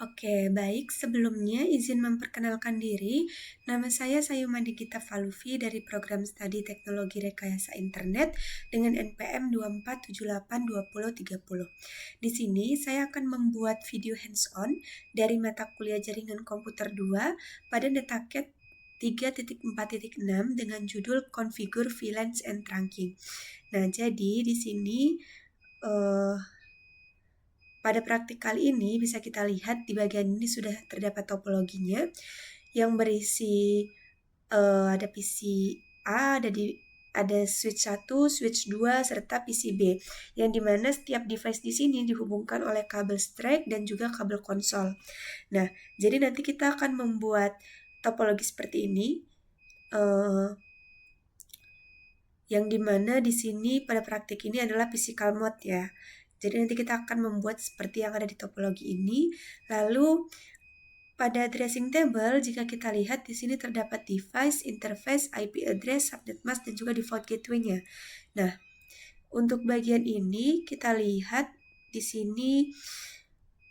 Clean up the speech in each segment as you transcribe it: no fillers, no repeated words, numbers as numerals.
Oke, baik. Sebelumnya izin memperkenalkan diri. Nama saya Sayuma Digita Falufi dari Program Studi Teknologi Rekayasa Internet dengan NPM 24782030. Di sini saya akan membuat video hands-on dari mata kuliah Jaringan Komputer 2 pada DataCAD 3.4.6 dengan judul Configure VLANs and Trunking. Nah, jadi di sini pada praktik kali ini bisa kita lihat di bagian ini sudah terdapat topologinya yang berisi ada PC A, ada switch 1, switch 2, serta PCB yang dimana setiap device di sini dihubungkan oleh kabel strike dan juga kabel konsol. Nah, jadi nanti kita akan membuat topologi seperti ini yang dimana di sini pada praktik ini adalah physical mode ya. Jadi nanti kita akan membuat seperti yang ada di topologi ini. Lalu pada addressing table, jika kita lihat di sini terdapat device, interface, IP address, subnet mask, dan juga default gateway-nya. Nah, untuk bagian ini kita lihat di sini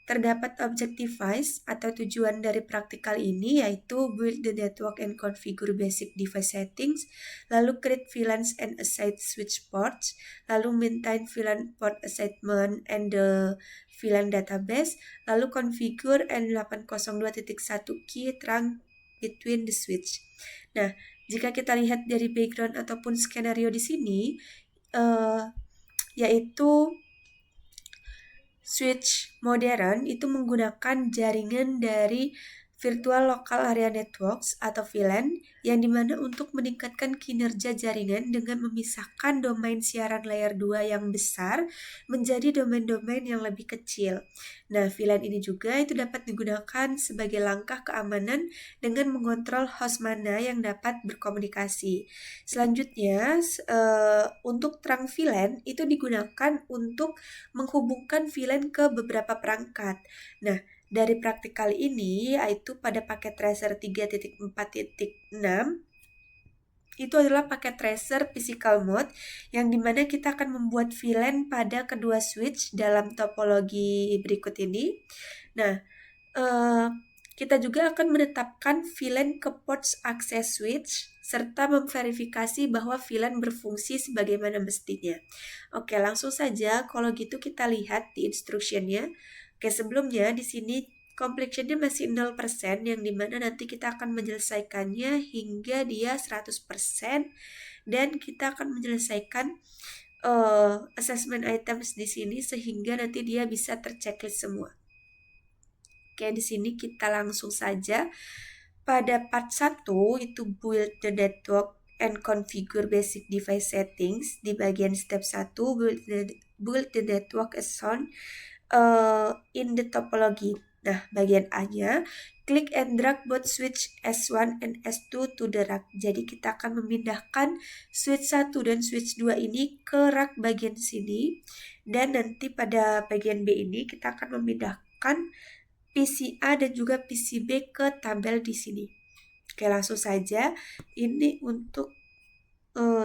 terdapat object device atau tujuan dari praktikal ini yaitu build the network and configure basic device settings, lalu create VLANs and assign switch ports, lalu maintain VLAN port assignment and the VLAN database, lalu configure N802.1 key trunk between the switch. Nah, jika kita lihat dari background ataupun skenario di sini, yaitu switch modern itu menggunakan jaringan dari Virtual Local Area Networks atau VLAN yang dimana untuk meningkatkan kinerja jaringan dengan memisahkan domain siaran layer 2 yang besar menjadi domain-domain yang lebih kecil. Nah, VLAN ini juga itu dapat digunakan sebagai langkah keamanan dengan mengontrol host mana yang dapat berkomunikasi. Selanjutnya, untuk trunk VLAN itu digunakan untuk menghubungkan VLAN ke beberapa perangkat. Nah, dari praktik kali ini, yaitu pada paket tracer 3.4.6, itu adalah paket tracer physical mode, yang dimana kita akan membuat VLAN pada kedua switch dalam topologi berikut ini. Nah, kita juga akan menetapkan VLAN ke ports access switch, serta memverifikasi bahwa VLAN berfungsi sebagaimana mestinya. Oke, langsung saja kalau gitu kita lihat di instructionnya. Oke, sebelumnya di sini completionnya masih 0%, yang dimana nanti kita akan menyelesaikannya hingga dia 100%, dan kita akan menyelesaikan assessment items di sini sehingga nanti dia bisa terchecklist semua. Oke, di sini kita langsung saja pada part 1 itu build the network and configure basic device settings. Di bagian step 1 build the network as shown in the topology. Nah, bagian A-nya, click and drag both switch S1 and S2 to the rack. Jadi kita akan memindahkan switch 1 dan switch 2 ini ke rack bagian sini. Dan nanti pada bagian B ini kita akan memindahkan PCA dan juga PCB ke tabel di sini. Oke, langsung saja. Ini untuk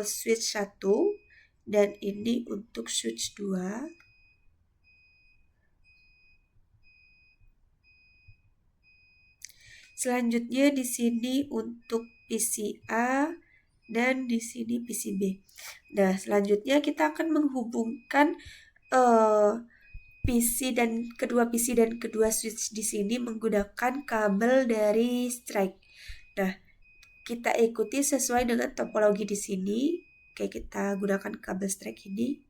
switch 1 dan ini untuk switch 2. Selanjutnya di sini untuk PCA dan di sini PCB. Nah, selanjutnya kita akan menghubungkan PC dan kedua switch di sini menggunakan kabel dari strike. Nah, kita ikuti sesuai dengan topologi di sini. Oke, kita gunakan kabel strike ini.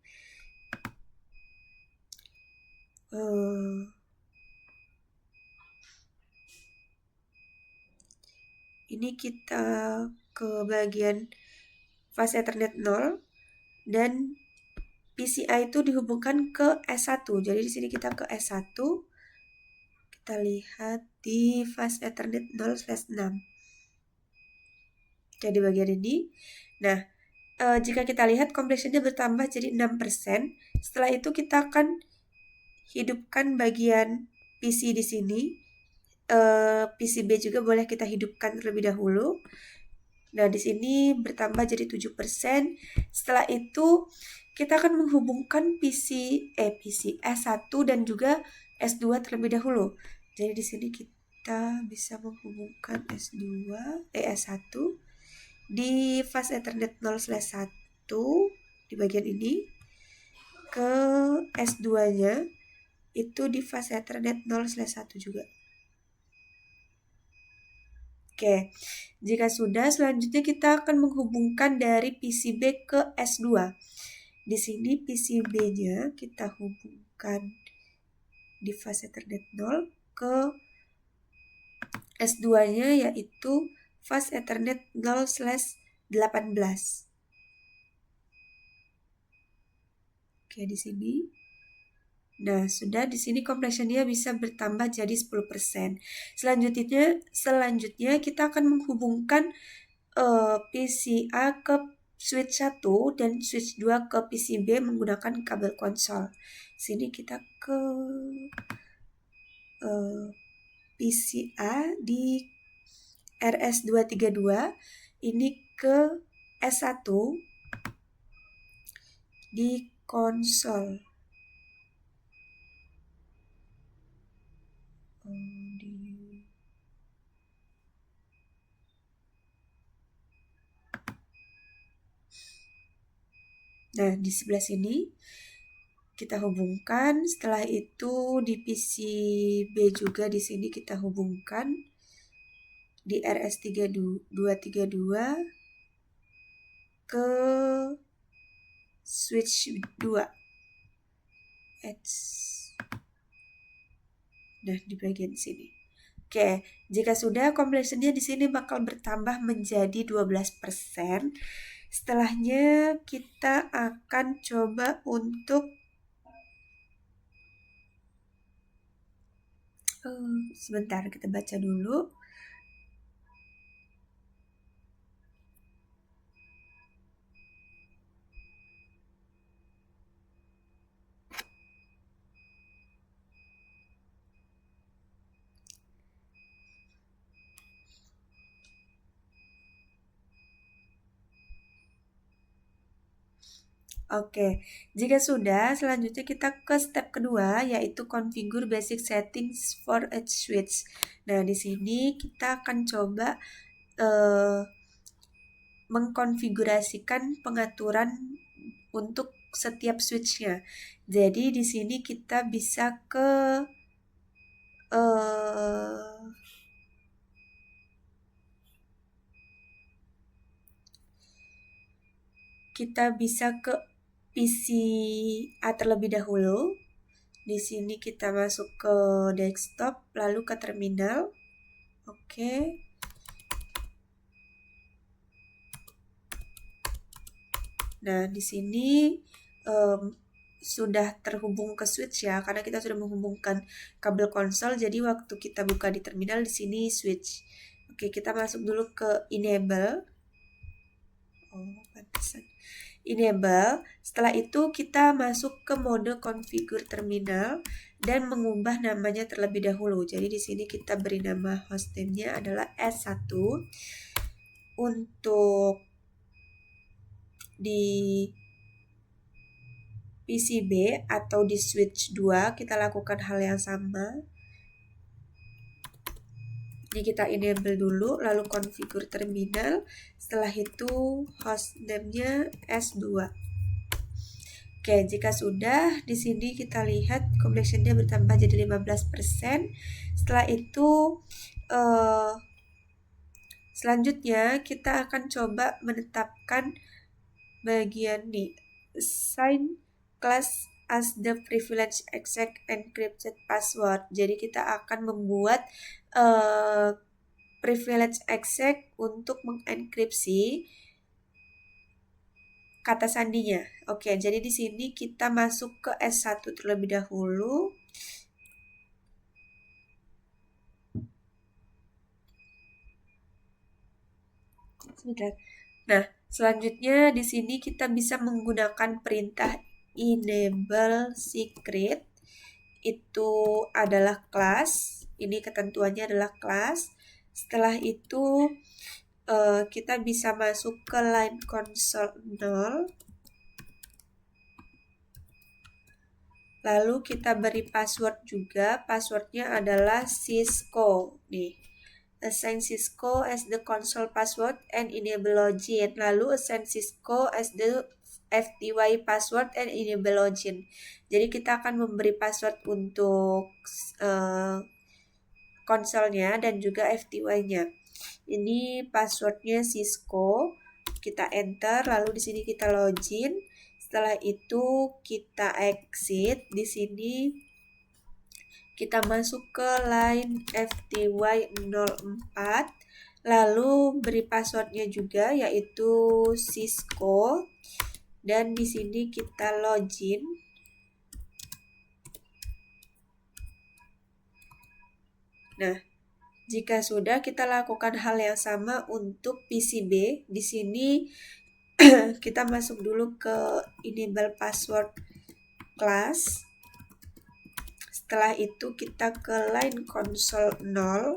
Ini kita ke bagian fase Ethernet 0 dan PCI itu dihubungkan ke S1. Jadi di sini kita ke S1. Kita lihat di fase Ethernet 0/6. Jadi bagian ini. Nah, jika kita lihat completionnya bertambah jadi 6%. Setelah itu kita akan hidupkan bagian PC di sini. PCB juga boleh kita hidupkan terlebih dahulu. Nah, di sini bertambah jadi 7%. Setelah itu kita akan menghubungkan PC S1 dan juga S2 terlebih dahulu. Jadi di sini kita bisa menghubungkan S1 di fast Ethernet 0/1 di bagian ini ke S2-nya itu di fast Ethernet 0/1 juga. Oke, jika sudah, selanjutnya kita akan menghubungkan dari PCB ke S2. Di sini PCB-nya kita hubungkan di fase Ethernet 0 ke S2-nya yaitu fase Ethernet 0/18. Oke, di sini. Nah, sudah di sini compression-nya bisa bertambah jadi 10%. Selanjutnya kita akan menghubungkan PCA ke switch 1 dan switch 2 ke PCB menggunakan kabel konsol. Sini kita ke PCA di RS232, ini ke S1 di konsol. Nah, di sebelah sini kita hubungkan. Setelah itu di PCB juga di sini kita hubungkan di RS232 ke switch 2. Nah, di bagian sini. Oke, jika sudah, compression-nya di sini bakal bertambah menjadi 12%. Setelahnya kita akan coba untuk sebentar, kita baca dulu. Oke, jika sudah, selanjutnya kita ke step kedua, yaitu configure basic settings for each switch. Nah, di sini kita akan coba mengkonfigurasikan pengaturan untuk setiap switchnya. Jadi di sini kita bisa ke PCA terlebih dahulu. Di sini kita masuk ke desktop, lalu ke terminal. Oke. Nah, di sini sudah terhubung ke switch ya, karena kita sudah menghubungkan kabel konsol. Jadi waktu kita buka di terminal di sini switch. Oke, kita masuk dulu ke enable. Enable. Setelah itu kita masuk ke mode configure terminal dan mengubah namanya terlebih dahulu. Jadi di sini kita beri nama hostname-nya adalah S1. Untuk di PCB atau di switch 2 kita lakukan hal yang sama. Jadi kita enable dulu, lalu configure terminal. Setelah itu hostname-nya S2. Oke, jika sudah, di sini kita lihat compression-nya bertambah jadi 15%. Setelah itu selanjutnya kita akan coba menetapkan bagian nih, assign class as the privilege exec encrypted password. Jadi kita akan membuat privilege exec untuk mengenkripsi kata sandinya. Oke, jadi di sini kita masuk ke S1 terlebih dahulu. Sebentar. Nah, selanjutnya di sini kita bisa menggunakan perintah enable secret. Itu adalah kelas. Ini ketentuannya adalah kelas. Setelah itu kita bisa masuk ke line console 0. Lalu kita beri password juga. Passwordnya adalah Cisco. Nih, assign Cisco as the console password and enable login. Lalu assign Cisco as the FTY password and enable login. Jadi kita akan memberi password untuk konsolnya dan juga FTY-nya. Ini passwordnya Cisco. Kita enter, lalu di sini kita login. Setelah itu kita exit. Di sini kita masuk ke line FTY04. Lalu beri passwordnya juga yaitu Cisco. Dan di sini kita login. Nah, jika sudah, kita lakukan hal yang sama untuk PCB. Di sini kita masuk dulu ke enable password class. Setelah itu kita ke line console 0.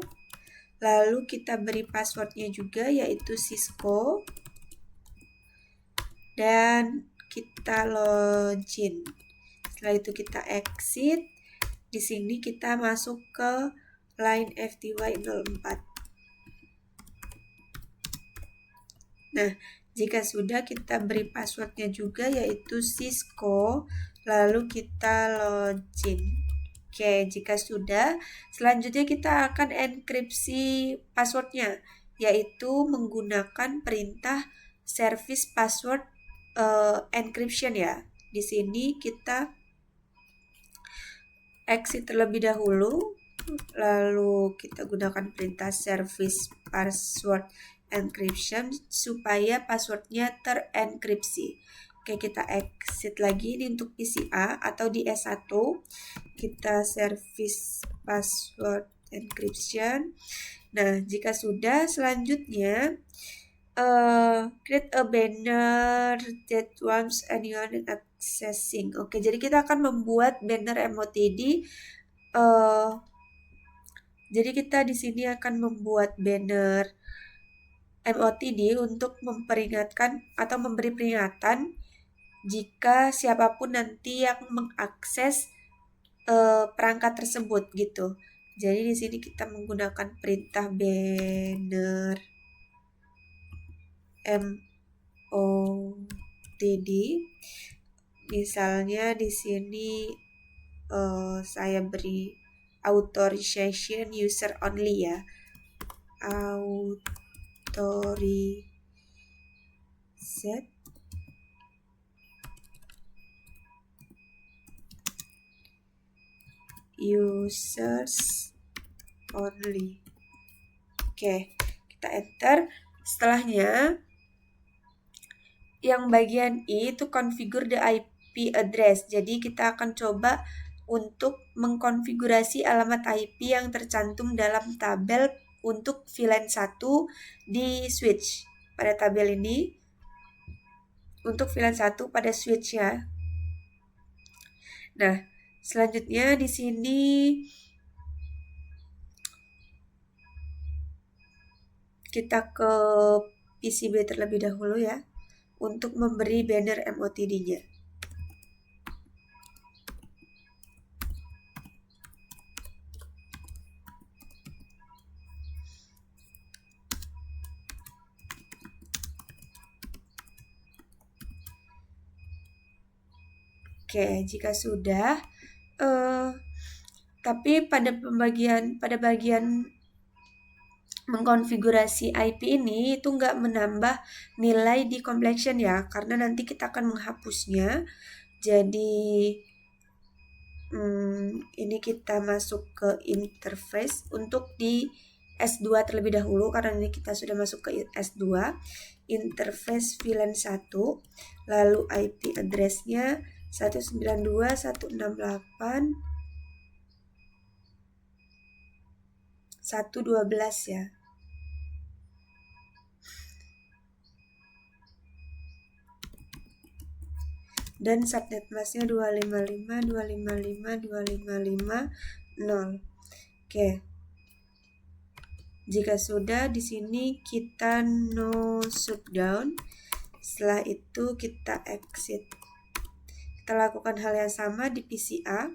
Lalu kita beri passwordnya juga yaitu Cisco. Dan kita login. Setelah itu kita exit. Di sini kita masuk ke line FTY04. Nah, jika sudah, kita beri passwordnya juga yaitu Cisco, lalu kita login. Oke, jika sudah, selanjutnya kita akan enkripsi passwordnya, yaitu menggunakan perintah service password encryption ya. Di sini kita exit terlebih dahulu. Lalu kita gunakan perintah service password encryption supaya passwordnya terenkripsi. Oke, kita exit lagi ini untuk PCA atau di S1. Kita service password encryption. Nah, jika sudah, selanjutnya create a banner that wants anyone accessing. Oke, jadi kita akan membuat banner MOTD. Jadi kita di sini akan membuat banner MOTD untuk memperingatkan atau memberi peringatan jika siapapun nanti yang mengakses perangkat tersebut gitu. Jadi di sini kita menggunakan perintah banner MOTD. Misalnya di sini saya beri authorization user only ya. Authorized users only. Oke, kita enter. Setelahnya yang bagian I itu configure the IP address. Jadi kita akan coba untuk mengkonfigurasi alamat IP yang tercantum dalam tabel untuk VLAN 1 di switch. Pada tabel ini untuk VLAN 1 pada switch ya. Nah, selanjutnya di sini kita ke PCB terlebih dahulu ya untuk memberi banner MOTD-nya. Oke, jika sudah, tapi pada bagian mengkonfigurasi IP ini itu nggak menambah nilai di completion ya, karena nanti kita akan menghapusnya. Jadi ini kita masuk ke interface untuk di S2 terlebih dahulu karena ini kita sudah masuk ke S2. Interface VLAN 1, lalu IP address-nya 192.168.112 ya. Dan subnet masknya 255.255.255.0. Oke. Jika sudah, di sini kita no shutdown. Setelah itu kita exit. kita lakukan hal yang sama di PCA.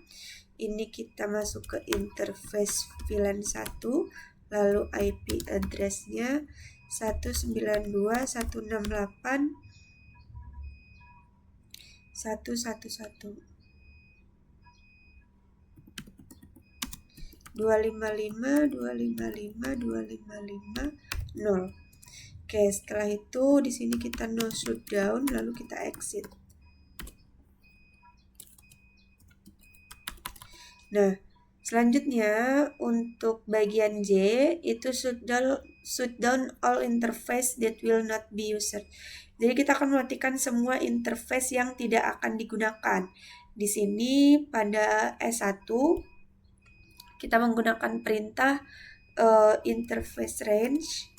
Ini kita masuk ke interface VLAN 1, lalu IP address-nya 192.168.111 255.255.255.0. Oke, setelah itu di sini kita no shutdown, lalu kita exit. Nah, selanjutnya untuk bagian J itu shutdown all interface that will not be used. Jadi kita akan mematikan semua interface yang tidak akan digunakan. Di sini pada S1 kita menggunakan perintah interface range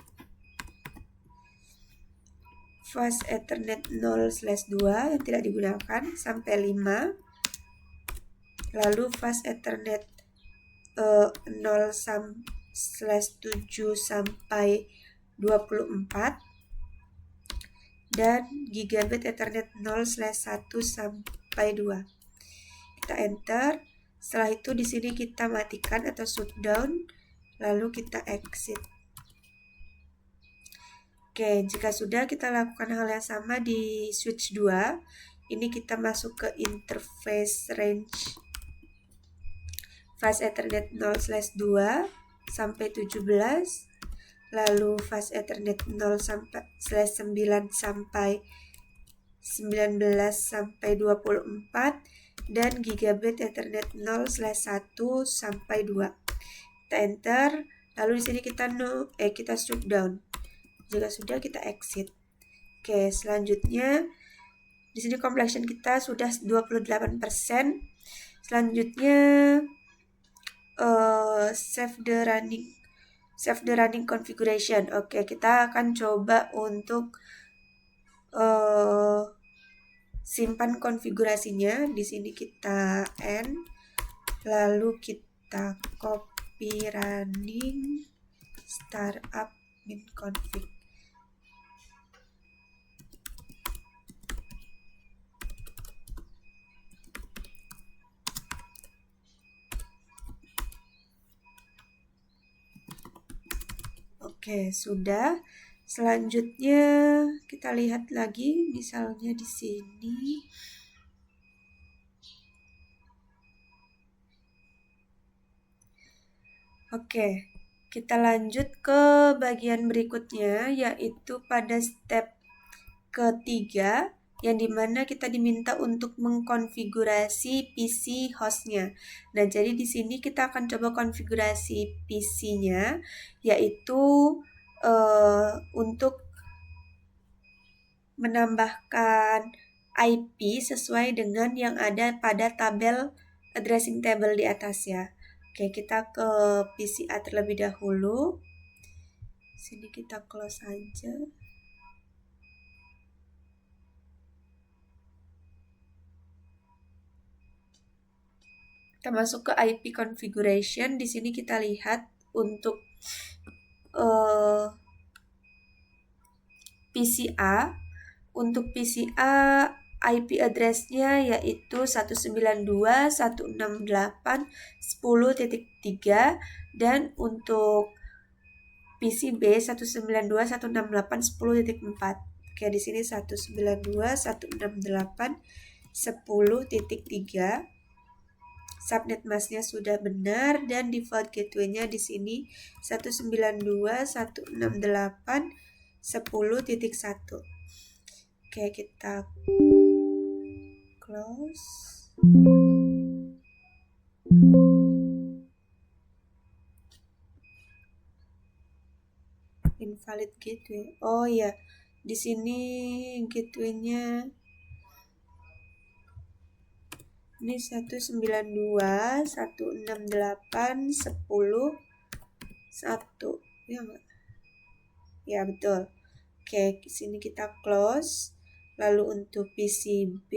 fast ethernet 0/2 yang tidak digunakan sampai 5, lalu fast ethernet 0/7 sampai 24, dan gigabit ethernet 0/1 sampai 2. Kita enter. Setelah itu di sini kita matikan atau shutdown, lalu kita exit. Oke, jika sudah, kita lakukan hal yang sama di switch 2. Ini kita masuk ke interface range fast ethernet 0/2 sampai 17, lalu fast ethernet 0/9 sampai 19 sampai 24, dan gigabit ethernet 0/1 sampai 2. Kita enter, lalu di sini kita shutdown. Jika sudah, kita exit. Oke, selanjutnya di sini completion kita sudah 28%. Selanjutnya save the running configuration. Oke, kita akan coba untuk simpan konfigurasinya. Di sini kita N, lalu kita copy running startup min config. Oke, sudah. Selanjutnya kita lihat lagi, misalnya di sini. Oke, kita lanjut ke bagian berikutnya, yaitu pada step ketiga, yang dimana kita diminta untuk mengkonfigurasi PC hostnya. Nah, jadi di sini kita akan coba konfigurasi PC-nya, yaitu untuk menambahkan IP sesuai dengan yang ada pada tabel addressing table di atas ya. Oke, kita ke PCA terlebih dahulu. Sini kita close aja. Kita masuk ke IP configuration. Di sini kita lihat untuk PCA. Untuk PCA IP address-nya yaitu 192.168.10.3, dan untuk PCB 192.168.10.4. Oke, di sini 192.168.10.3. Subnet masknya sudah benar, dan default gateway-nya di sini 192.168.10.1. Oke, kita close. Invalid gateway. Oh ya, di sini gateway-nya ini 192.168.10.1. Ya enggak? Ya, betul. Oke, di sini kita close. Lalu untuk PCB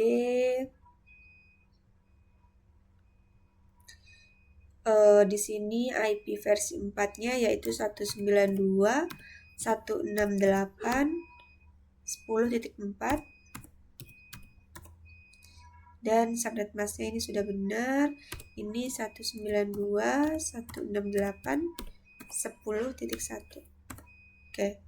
di sini IP versi 4-nya yaitu 192.168.10.4, Dan subnet masknya ini sudah benar. Ini 192.168.10.1. Oke,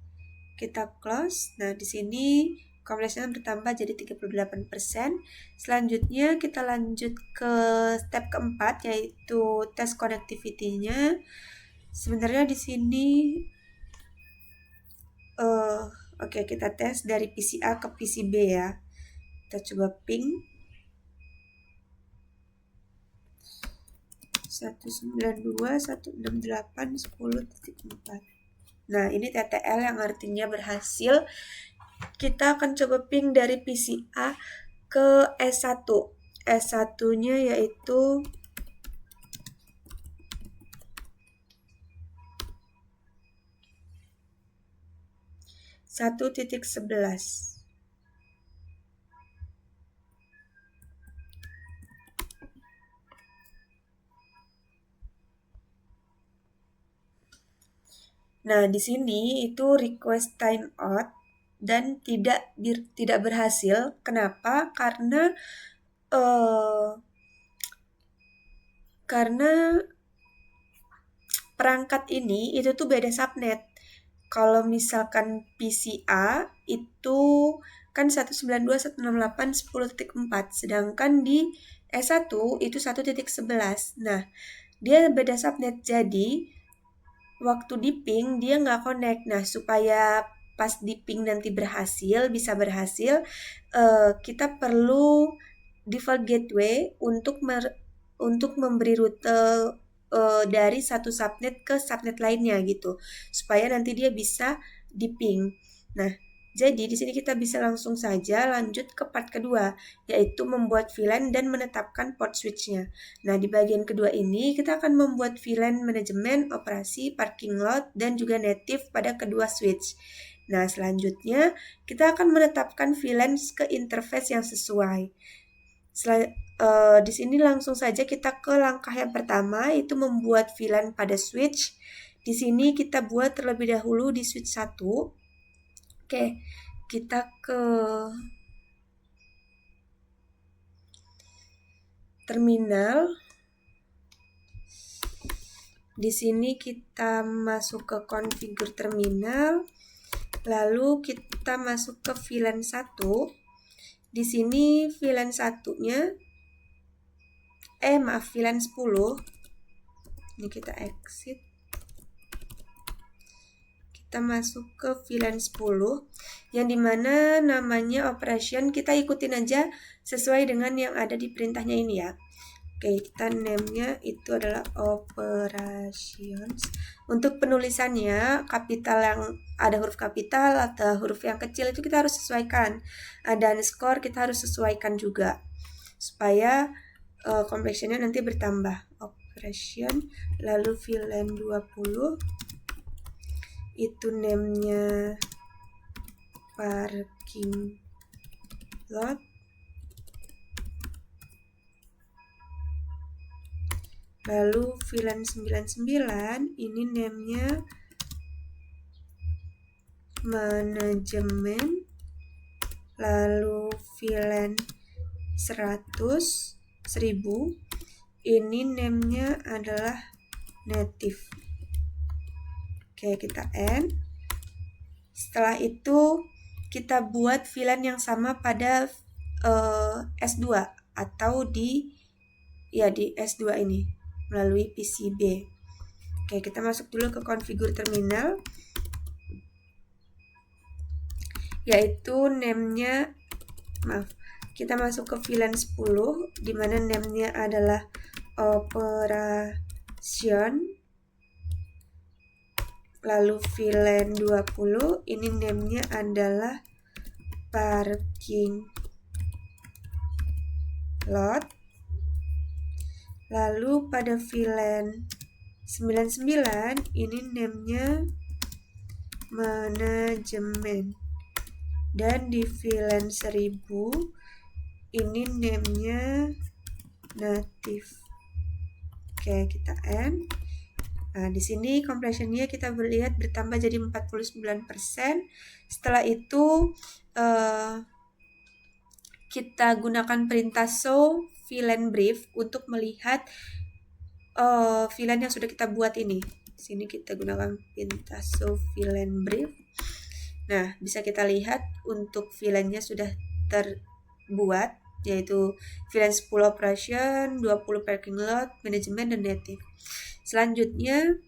kita close. Nah, di sini kompresnya bertambah jadi 38%. Selanjutnya kita lanjut ke step keempat, yaitu tes connectivity-nya. Sebenarnya di sini oke, kita tes dari PC A ke PC B ya. Kita coba ping 192.168.10.4. Nah, ini TTL yang artinya berhasil. Kita akan coba ping dari PC A ke S1. S1-nya yaitu 1.11. Nah, di sini itu request timeout dan tidak berhasil. Kenapa? Karena perangkat ini itu tuh beda subnet. Kalau misalkan PCA itu kan 192.168.10.4, sedangkan di S1 itu 1.11. Nah, dia beda subnet, jadi waktu di ping dia nggak connect. Nah, supaya pas di ping nanti bisa berhasil, kita perlu default gateway untuk memberi rute dari satu subnet ke subnet lainnya gitu, supaya nanti dia bisa di ping. Nah, jadi di sini kita bisa langsung saja lanjut ke part kedua, yaitu membuat VLAN dan menetapkan port switch-nya. Nah, di bagian kedua ini kita akan membuat VLAN manajemen, operasi, parking lot, dan juga native pada kedua switch. Nah, selanjutnya kita akan menetapkan VLAN ke interface yang sesuai. Di sini langsung saja kita ke langkah yang pertama, yaitu membuat VLAN pada switch. Di sini kita buat terlebih dahulu di switch 1. Oke, kita ke terminal. Di sini kita masuk ke configure terminal. Lalu kita masuk ke VLAN 1. Di sini VLAN 1-nya VLAN 10. Ini kita exit. Kita masuk ke VLAN 10 yang dimana namanya operation kita ikutin aja sesuai dengan yang ada di perintahnya ini ya. Oke, kita name-nya itu adalah operations. Untuk penulisannya kapital yang ada huruf kapital atau huruf yang kecil itu kita harus sesuaikan. Ada underscore kita harus sesuaikan juga supaya complexionnya nanti bertambah. Operation, lalu VLAN 20 itu name-nya parking lot, lalu VLAN 99 ini name-nya manajemen, lalu VLAN 100.1000 ini name-nya adalah native. Oke, kita end. Setelah itu kita buat VLAN yang sama pada S2 atau di S2 ini melalui PCB. Oke, kita masuk dulu ke configure terminal, yaitu name-nya kita masuk ke VLAN 10 di mana name-nya adalah operation, lalu VLAN 20 ini name-nya adalah parking lot, lalu pada VLAN 99 ini name-nya manajemen, dan di VLAN 1000 ini name-nya native. Oke, kita end. Nah, di sini compression-nya kita lihat bertambah jadi 49%. Setelah itu kita gunakan perintah show VLAN brief untuk melihat VLAN yang sudah kita buat ini. Di sini kita gunakan perintah show VLAN brief. Nah, bisa kita lihat untuk VLAN-nya sudah terbuat, yaitu VLAN 10 operation, 20 parking lot, manajemen, dan native. Selanjutnya,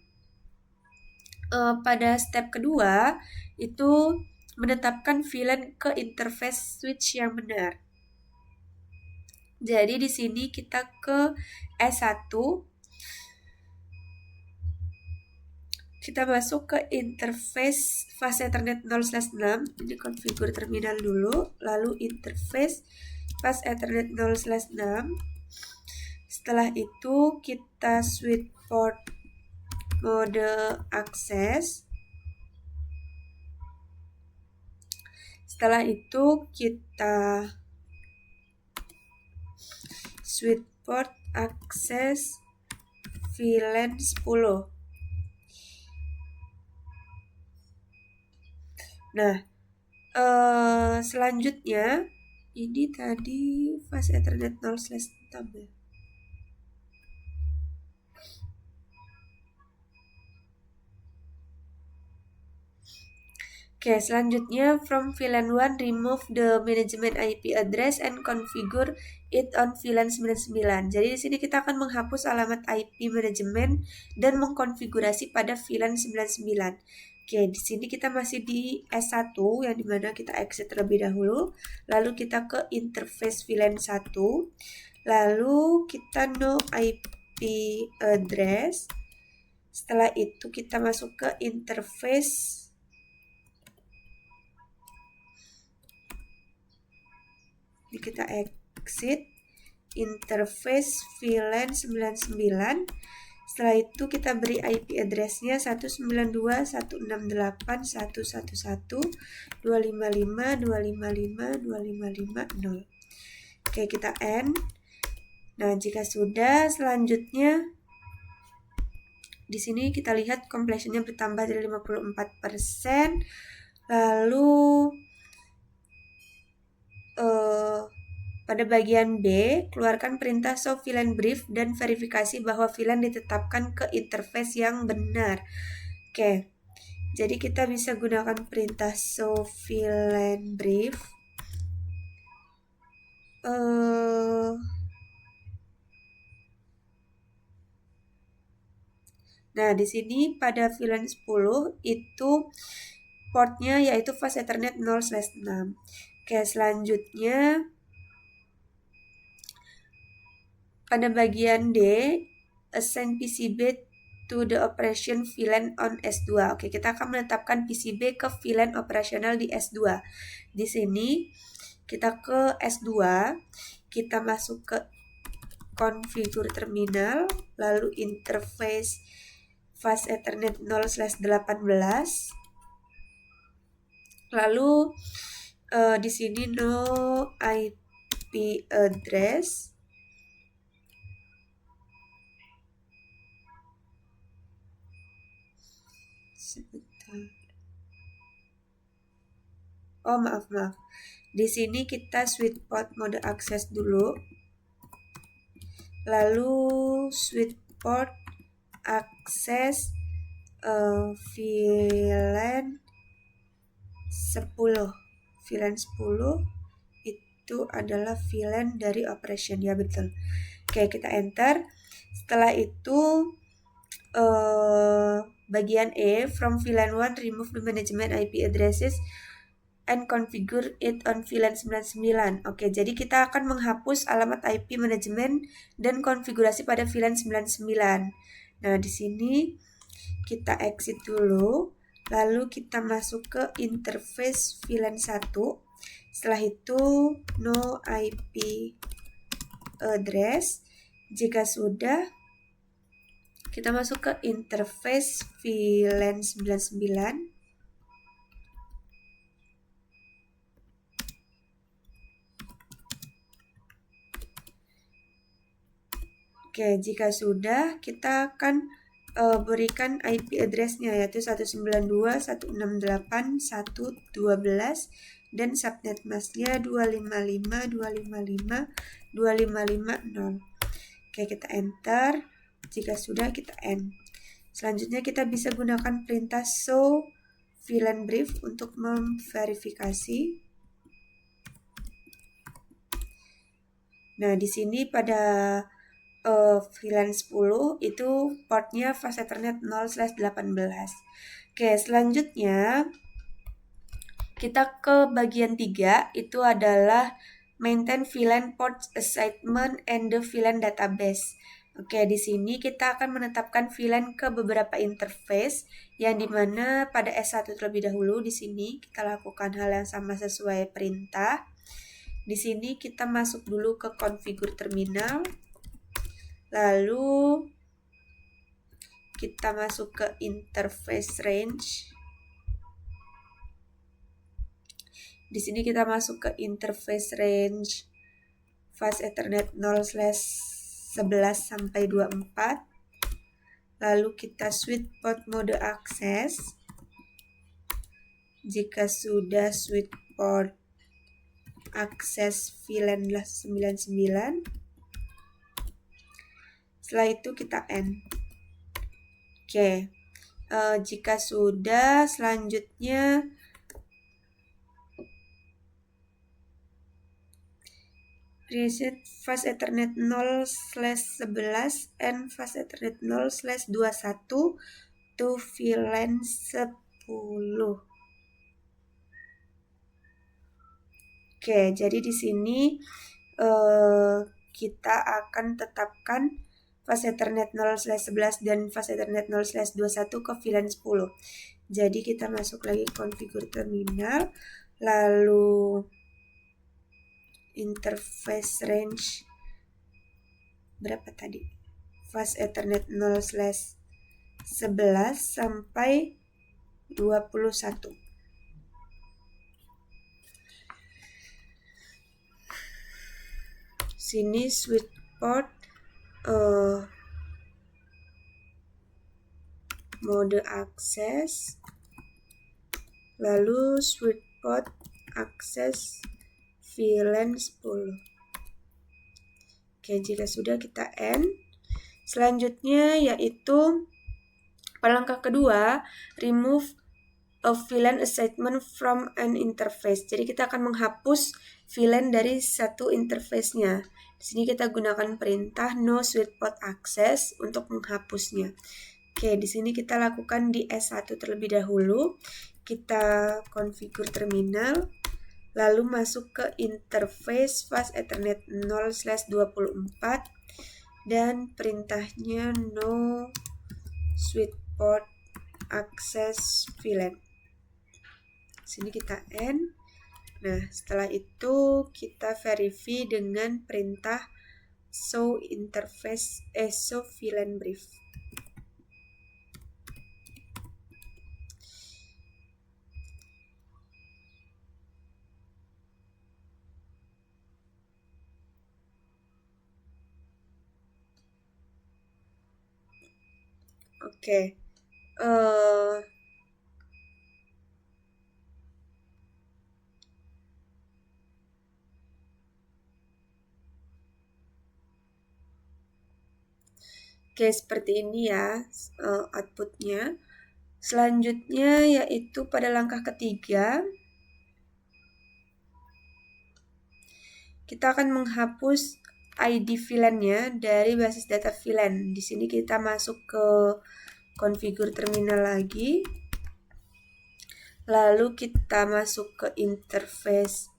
pada step kedua, itu menetapkan VLAN ke interface switch yang benar. Jadi di sini kita ke S1, kita masuk ke interface fast Ethernet 0/6, ini konfigur terminal dulu, lalu interface fast Ethernet 0/6. Setelah itu kita switch port mode akses. Setelah itu kita switch port akses VLAN 10. Nah, selanjutnya ini tadi fast Ethernet 0/6 ya. Oke, selanjutnya from VLAN 1 remove the management IP address and configure it on VLAN 99. Jadi di sini kita akan menghapus alamat IP manajemen dan mengkonfigurasi pada VLAN 99. Oke, di sini kita masih di S1 yang dimana kita exit terlebih dahulu, lalu kita ke interface VLAN 1, lalu kita no IP address. Setelah itu kita masuk ke interface kita exit interface VLAN 99. Setelah itu kita beri IP address-nya 192.168.111.255.255.255.0. Oke, kita end. Nah, jika sudah, selanjutnya di sini kita lihat completion-nya bertambah dari 54%. Lalu pada bagian B, keluarkan perintah show VLAN brief dan verifikasi bahwa VLAN ditetapkan ke interface yang benar. Oke, jadi kita bisa gunakan perintah show VLAN brief. Nah, di sini pada VLAN 10 itu portnya yaitu fast Ethernet 0/6. Oke, selanjutnya pada bagian D, assign PCB to the operation VLAN on S2. Oke, kita akan menetapkan PCB ke VLAN operasional di S2. Di sini kita ke S2, kita masuk ke konfigur terminal, lalu interface fast Ethernet 0/18. Lalu di sini no IP address. Sebentar. Oh, maaf. Di sini kita switch port mode akses dulu. Lalu switch port akses VLAN 10. VLAN 10 itu adalah VLAN dari operation, ya betul. Oke, kita enter. Setelah itu bagian E, from VLAN 1 remove the management IP addresses and configure it on VLAN 99. Oke, jadi kita akan menghapus alamat IP manajemen dan konfigurasi pada VLAN 99. Nah, di sini kita exit dulu, lalu kita masuk ke interface VLAN 1. Setelah itu no IP address. Jika sudah, kita masuk ke interface VLAN 99. Oke, jika sudah, kita akan berikan IP address-nya yaitu 192.168.1.12 dan subnet masknya 255.255.255.0. Oke, kita enter. Jika sudah, kita end. Selanjutnya kita bisa gunakan perintah show VLAN brief untuk memverifikasi. Nah, di sini pada VLAN 10 itu portnya fast Ethernet 0/18. Oke, selanjutnya kita ke bagian 3, itu adalah maintain VLAN port assignment and the VLAN database. Oke, di sini kita akan menetapkan VLAN ke beberapa interface yang dimana pada S1 terlebih dahulu. Di sini kita lakukan hal yang sama sesuai perintah. Di sini kita masuk dulu ke configure terminal. Lalu kita masuk ke interface range. Di sini kita masuk ke interface range fast Ethernet 0/11 sampai 24. Lalu kita switch port mode akses. Jika sudah switch port akses VLAN 99. Setelah itu kita end. Oke, jika sudah, selanjutnya reset fast Ethernet 0/11 and fast Ethernet 0/21 to VLAN 10. Oke, jadi di sini kita akan tetapkan fast Ethernet 0/11 dan fast Ethernet 0/21 ke VLAN 10. Jadi kita masuk lagi configure terminal, lalu interface range berapa tadi? Fast Ethernet 0/11 sampai 21. Sini switch port mode akses, lalu switch port akses VLAN 10. Oke, jika sudah, kita end. Selanjutnya yaitu pada langkah kedua, remove a VLAN assignment from an interface. Jadi kita akan menghapus VLAN dari satu interface-nya. Di sini kita gunakan perintah no switch port access untuk menghapusnya. Oke, di sini kita lakukan di S1 terlebih dahulu. Kita configure terminal, lalu masuk ke interface fast Ethernet 0/24 dan perintahnya no switch port access VLAN. Sini kita end. Nah, setelah itu kita verify dengan perintah show interface show VLAN brief. Oke. Oke, seperti ini ya outputnya. Selanjutnya yaitu pada langkah ketiga, kita akan menghapus ID VLAN-nya dari basis data VLAN. Di sini kita masuk ke configure terminal lagi. Lalu kita masuk ke interface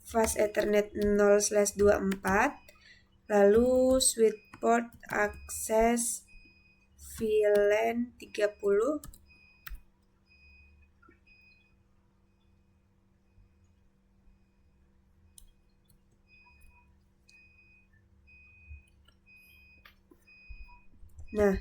fast Ethernet 0/24, lalu switch port akses VLAN 30. Nah,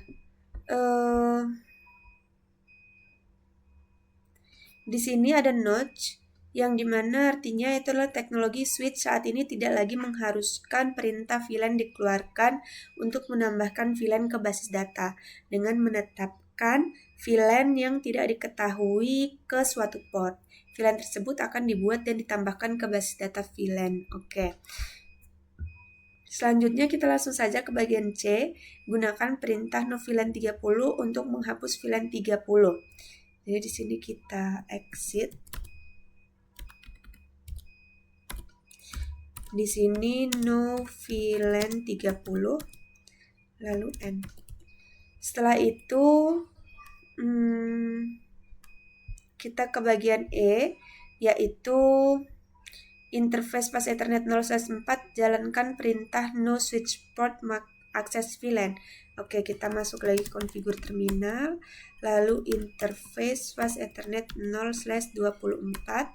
di sini ada notch. yang dimana artinya itu adalah teknologi switch saat ini tidak lagi mengharuskan perintah VLAN dikeluarkan untuk menambahkan VLAN ke basis data dengan menetapkan VLAN yang tidak diketahui ke suatu port. VLAN tersebut akan dibuat dan ditambahkan ke basis data VLAN. Oke. Selanjutnya kita langsung saja ke bagian C, gunakan perintah no VLAN 30 untuk menghapus VLAN 30. Jadi di sini kita exit. Di sini no VLAN 30 lalu N. Setelah itu kita ke bagian E, yaitu interface pas Ethernet 0/4, jalankan perintah no switch port access VLAN. Oke, kita masuk lagi konfigur terminal, lalu interface pas Ethernet 0/24.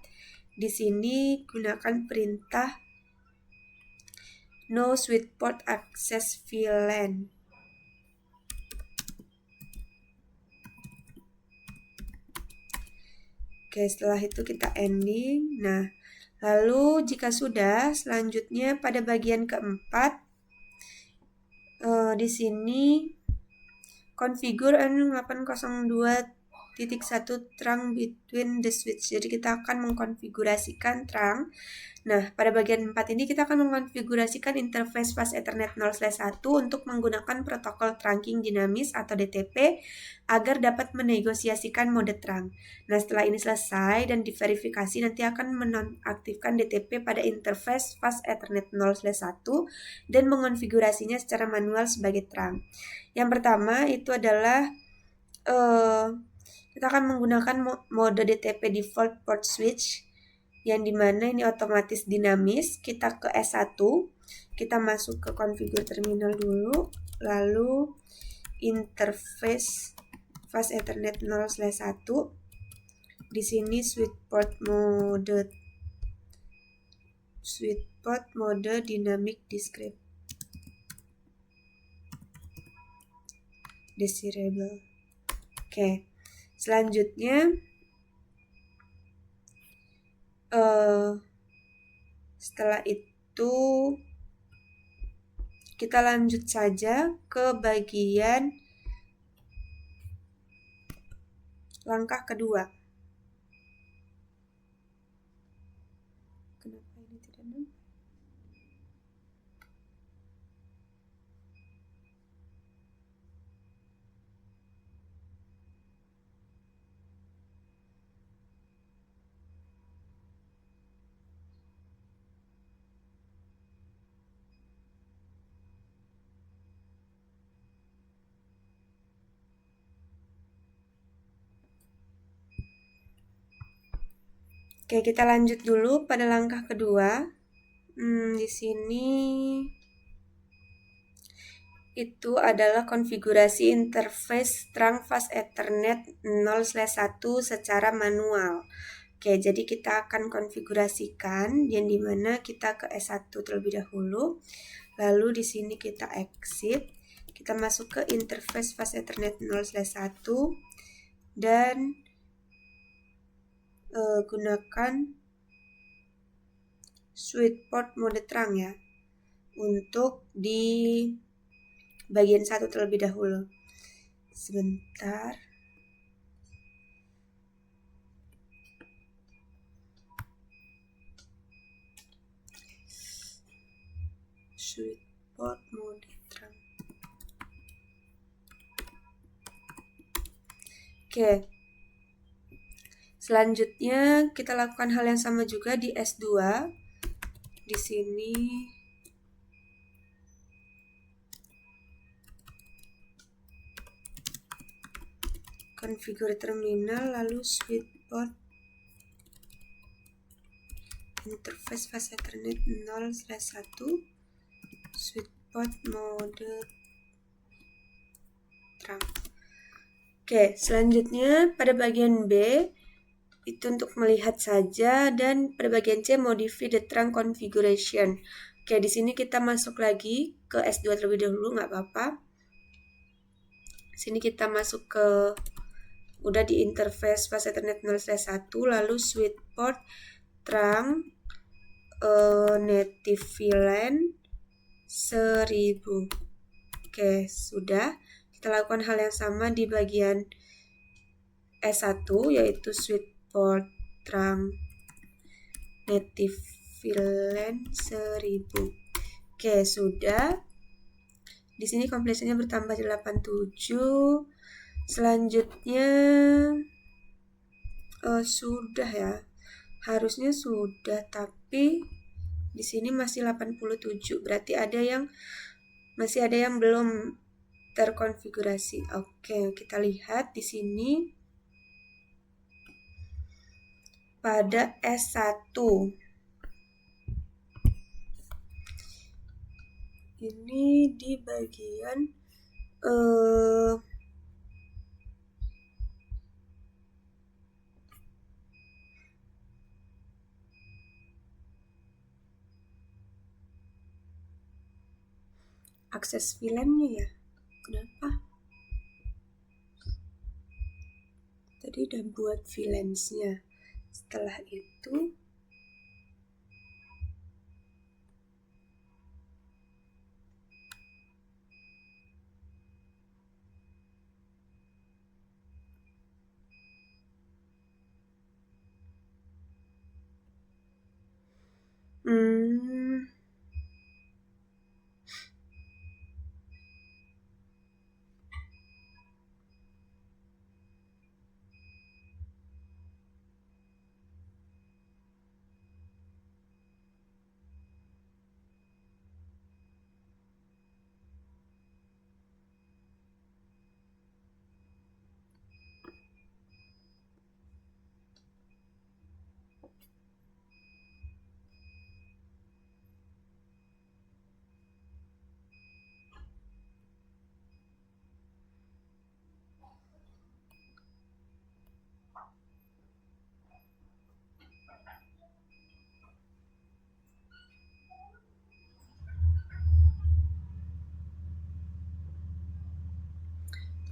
Di sini gunakan perintah no switch port access VLAN. Oke, setelah itu kita ending. Nah, lalu jika sudah, selanjutnya pada bagian keempat, di sini configure N802.1 trunk between the switch. Jadi kita akan mengkonfigurasikan trunk. Nah, pada bagian 4 ini kita akan mengkonfigurasikan interface pas Ethernet 0/1 untuk menggunakan protokol trunking dinamis atau DTP agar dapat menegosiasikan mode trunk. Nah, setelah ini selesai dan diverifikasi, nanti akan menonaktifkan DTP pada interface pas Ethernet 0/1 dan mengonfigurasinya secara manual sebagai trunk. Yang pertama itu adalah kita akan menggunakan mode DTP default port switch, yang dimana ini otomatis dinamis. Kita ke S1, kita masuk ke konfigur terminal dulu, lalu interface fast Ethernet 0/1. Di sini switch port mode dynamic desirable. Oke, selanjutnya setelah itu kita lanjut saja ke bagian langkah kedua. Kenapa ini tidak nampak? Oke, kita lanjut dulu pada langkah kedua. Di sini itu adalah konfigurasi interface trunk fast Ethernet 0/1 secara manual. Oke, jadi kita akan konfigurasikan yang dimana kita ke S1 terlebih dahulu. Lalu di sini kita exit. Kita masuk ke interface fast Ethernet 0/1 dan gunakan switch port mode trunk ya, untuk di bagian 1 terlebih dahulu. Sebentar. Switch port mode trunk. Oke. Selanjutnya kita lakukan hal yang sama juga di S2. Di sini konfigur terminal, lalu switch port interface fast Ethernet 0/1 switch port mode trunk. Oke, selanjutnya pada bagian B itu untuk melihat saja, dan pada bagian C modify the trunk configuration. Oke, di sini kita masuk lagi ke S2 terlebih dahulu, nggak apa-apa. Sini kita masuk ke udah di interface pas Ethernet 0/1, lalu switch port terang native villain 1000. Oke, sudah. Kita lakukan hal yang sama di bagian S1, yaitu sweet Fortran native villain 1000. Oke, sudah. Di sini completionnya bertambah 87. Selanjutnya sudah ya. Harusnya sudah, tapi di sini masih 87. Berarti masih ada yang belum terkonfigurasi. Oke, kita lihat di sini pada S1. Ini di bagian akses VLAN-nya ya. Kenapa? Tadi udah buat VLAN-nya. Setelah itu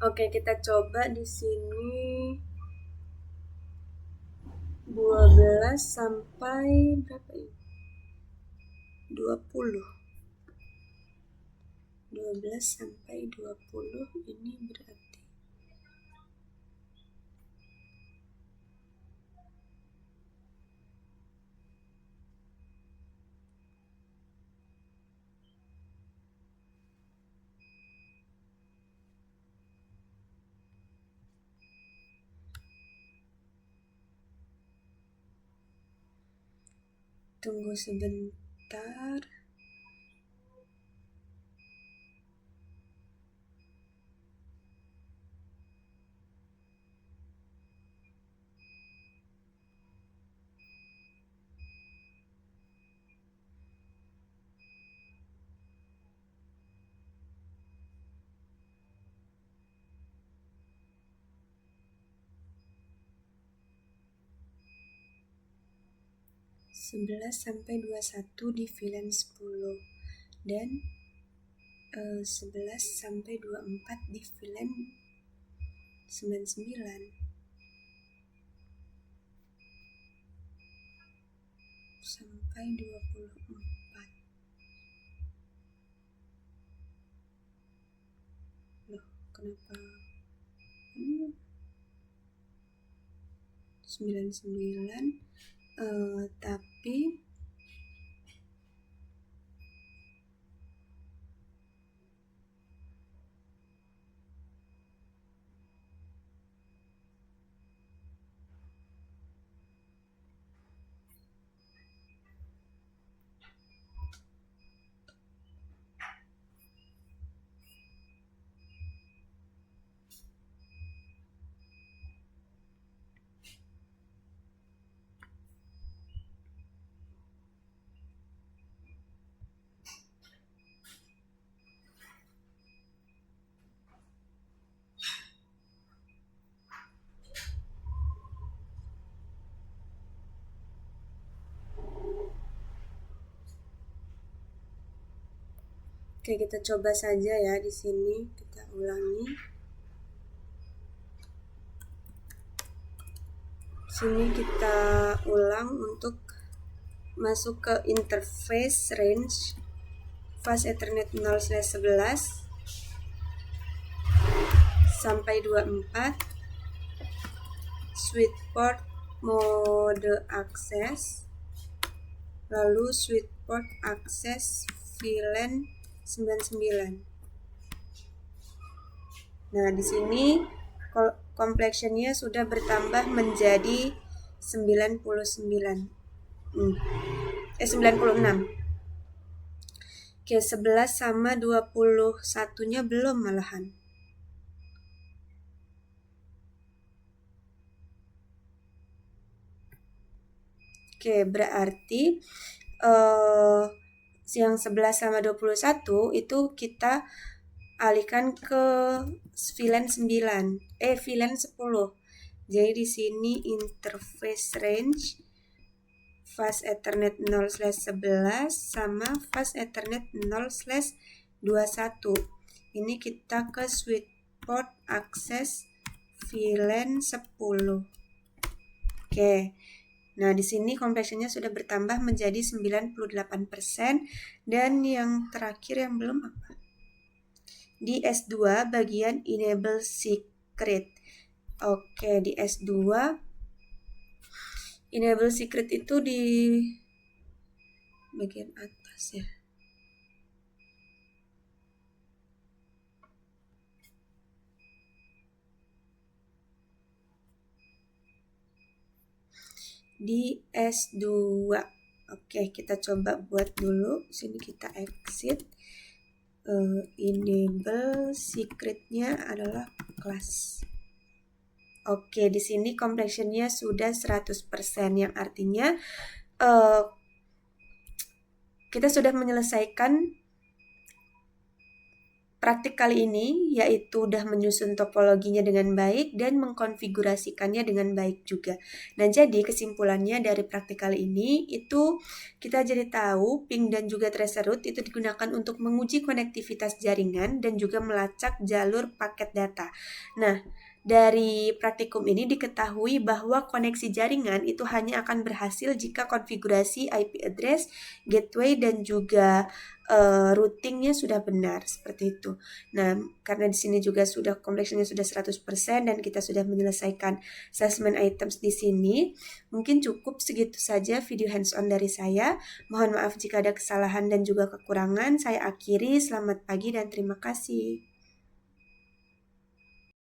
oke, kita coba di sini 12 sampai berapa ini? 20. 12 sampai 20 ini berarti tunggu sebentar. Sebelas sampai 21 di VLAN 10 dan 11 sampai 24 di VLAN 99 sampai 24. Loh, kenapa 99 tapi oke, kita coba saja ya di sini. Kita ulangi. Sini kita ulang untuk masuk ke interface range fast Ethernet 0/11 sampai 24, switch port mode akses, lalu switch port akses VLAN 99. Nah, di sini complexionnya sudah bertambah menjadi 96. Oke, 11 sama 21-nya belum malahan. Oke, berarti yang 11 sama 21 itu kita alihkan ke VLAN 9, VLAN 10. Jadi di sini interface range fast Ethernet 0/11 sama fast Ethernet 0/21. Ini kita ke switch port akses VLAN 10. Oke. Nah, di sini complexionnya sudah bertambah menjadi 98%, dan yang terakhir yang belum apa? Di S2 bagian enable secret. Oke, di S2 enable secret itu di bagian atas ya. Di S2. Oke, kita coba buat dulu. Sini kita exit. Enable secretnya adalah class. Oke, di sini complexionnya sudah 100%, yang artinya kita sudah menyelesaikan praktik kali ini, yaitu udah menyusun topologinya dengan baik dan mengkonfigurasikannya dengan baik juga. Nah, jadi kesimpulannya dari praktik kali ini itu kita jadi tahu ping dan juga tracer route itu digunakan untuk menguji konektivitas jaringan dan juga melacak jalur paket data. Nah, dari praktikum ini diketahui bahwa koneksi jaringan itu hanya akan berhasil jika konfigurasi IP address, gateway, dan juga routingnya sudah benar, seperti itu. Nah, karena di sini juga sudah complexionnya sudah 100% dan kita sudah menyelesaikan assessment items di sini, mungkin cukup segitu saja video hands-on dari saya. Mohon maaf jika ada kesalahan dan juga kekurangan. Saya akhiri, selamat pagi dan terima kasih.